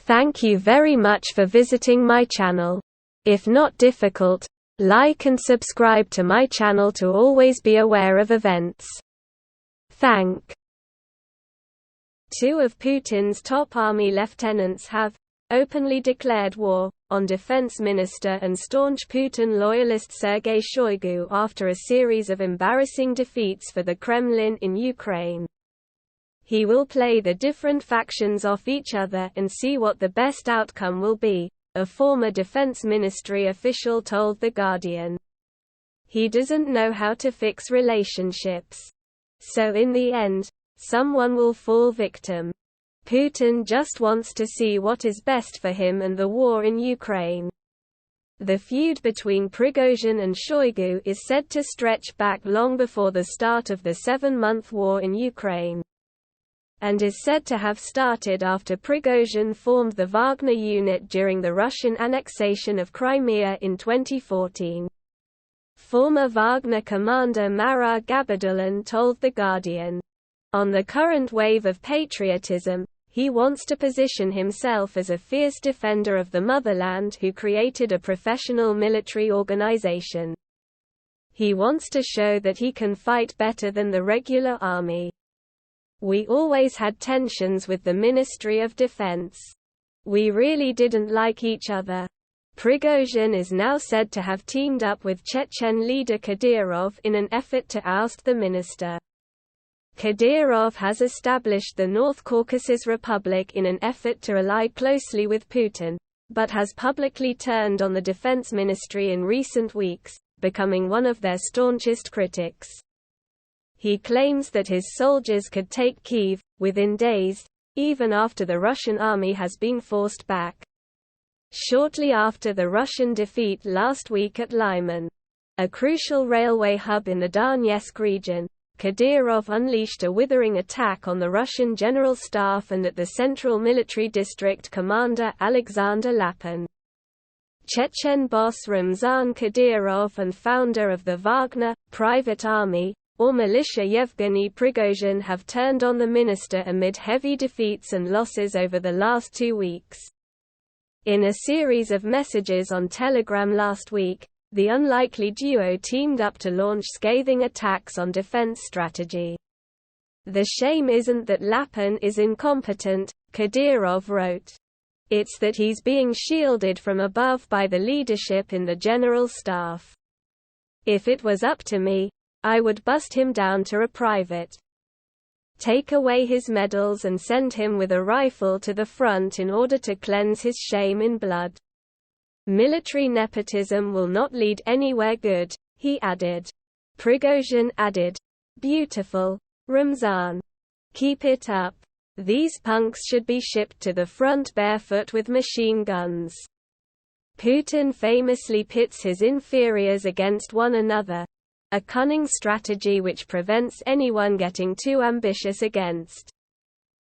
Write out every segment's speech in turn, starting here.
Thank you very much for visiting my channel. If not difficult, like and subscribe to my channel to always be aware of events. Thank. Two of Putin's top army lieutenants have openly declared war on Defense Minister and staunch Putin loyalist Sergei Shoigu after a series of embarrassing defeats for the Kremlin in Ukraine. He will play the different factions off each other and see what the best outcome will be, a former Defense Ministry official told The Guardian. He doesn't know how to fix relationships. So in the end, someone will fall victim. Putin just wants to see what is best for him and the war in Ukraine. The feud between Prigozhin and Shoigu is said to stretch back long before the start of the 7-month war in Ukraine, and is said to have started after Prigozhin formed the Wagner unit during the Russian annexation of Crimea in 2014. Former Wagner commander Marar Gabadulin told The Guardian, "On the current wave of patriotism, he wants to position himself as a fierce defender of the motherland who created a professional military organization. He wants to show that he can fight better than the regular army. We always had tensions with the Ministry of Defense. We really didn't like each other." Prigozhin is now said to have teamed up with Chechen leader Kadyrov in an effort to oust the minister. Kadyrov has established the North Caucasus Republic in an effort to ally closely with Putin, but has publicly turned on the defense ministry in recent weeks, becoming one of their staunchest critics. He claims that his soldiers could take Kyiv within days, even after the Russian army has been forced back. Shortly after the Russian defeat last week at Lyman, a crucial railway hub in the Donetsk region, Kadyrov unleashed a withering attack on the Russian General Staff and at the Central Military District commander Alexander Lapin. Chechen boss Ramzan Kadyrov and founder of the Wagner private army, or militia Yevgeny Prigozhin have turned on the minister amid heavy defeats and losses over the last 2 weeks. In a series of messages on Telegram last week, the unlikely duo teamed up to launch scathing attacks on defense strategy. "The shame isn't that Lapin is incompetent," Kadyrov wrote. "It's that he's being shielded from above by the leadership in the General Staff. If it was up to me, I would bust him down to a private. Take away his medals and send him with a rifle to the front in order to cleanse his shame in blood. Military nepotism will not lead anywhere good," he added. Prigozhin added, "Beautiful, Ramzan. Keep it up. These punks should be shipped to the front barefoot with machine guns." Putin famously pits his inferiors against one another, a cunning strategy which prevents anyone getting too ambitious against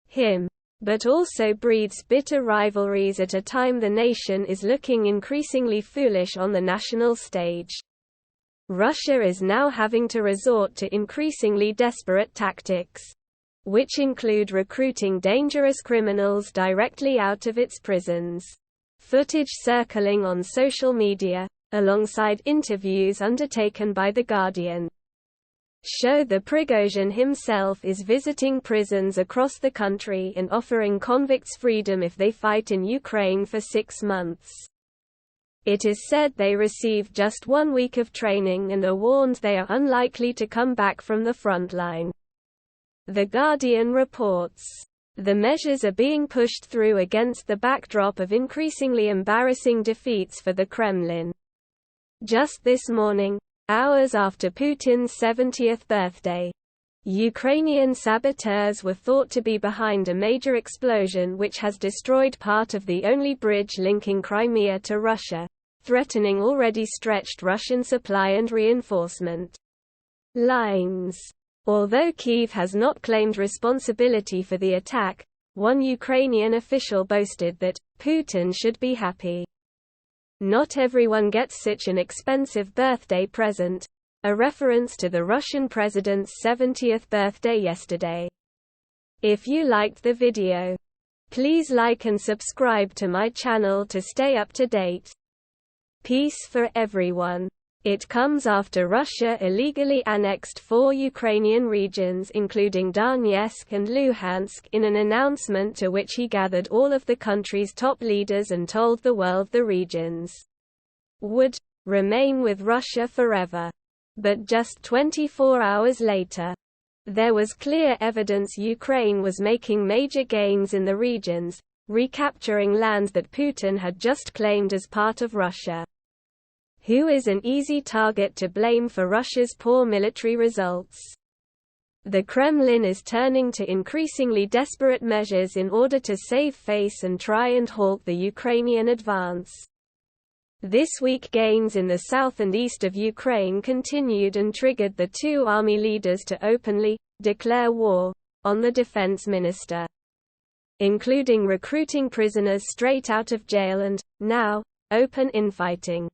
him, but also breeds bitter rivalries at a time the nation is looking increasingly foolish on the national stage. Russia is now having to resort to increasingly desperate tactics, which include recruiting dangerous criminals directly out of its prisons. Footage circling on social media, alongside interviews undertaken by The Guardian, show the Prigozhin himself is visiting prisons across the country and offering convicts freedom if they fight in Ukraine for 6 months. It is said they receive just 1 week of training and are warned they are unlikely to come back from the front line. The Guardian reports, the measures are being pushed through against the backdrop of increasingly embarrassing defeats for the Kremlin. Just this morning, hours after Putin's 70th birthday, Ukrainian saboteurs were thought to be behind a major explosion which has destroyed part of the only bridge linking Crimea to Russia, threatening already stretched Russian supply and reinforcement lines. Although Kyiv has not claimed responsibility for the attack, one Ukrainian official boasted that Putin should be happy. "Not everyone gets such an expensive birthday present," a reference to the Russian president's 70th birthday yesterday. If you liked the video, Please like and subscribe to my channel to stay up to date. Peace for everyone. It comes after Russia illegally annexed 4 Ukrainian regions including Donetsk and Luhansk in an announcement to which he gathered all of the country's top leaders and told the world the regions would remain with Russia forever. But just 24 hours later, there was clear evidence Ukraine was making major gains in the regions, recapturing land that Putin had just claimed as part of Russia. Who is an easy target to blame for Russia's poor military results? The Kremlin is turning to increasingly desperate measures in order to save face and try and halt the Ukrainian advance. This week gains in the south and east of Ukraine continued and triggered the 2 army leaders to openly declare war on the defense minister, including recruiting prisoners straight out of jail and, now, open infighting.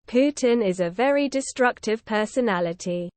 Putin is a very destructive personality.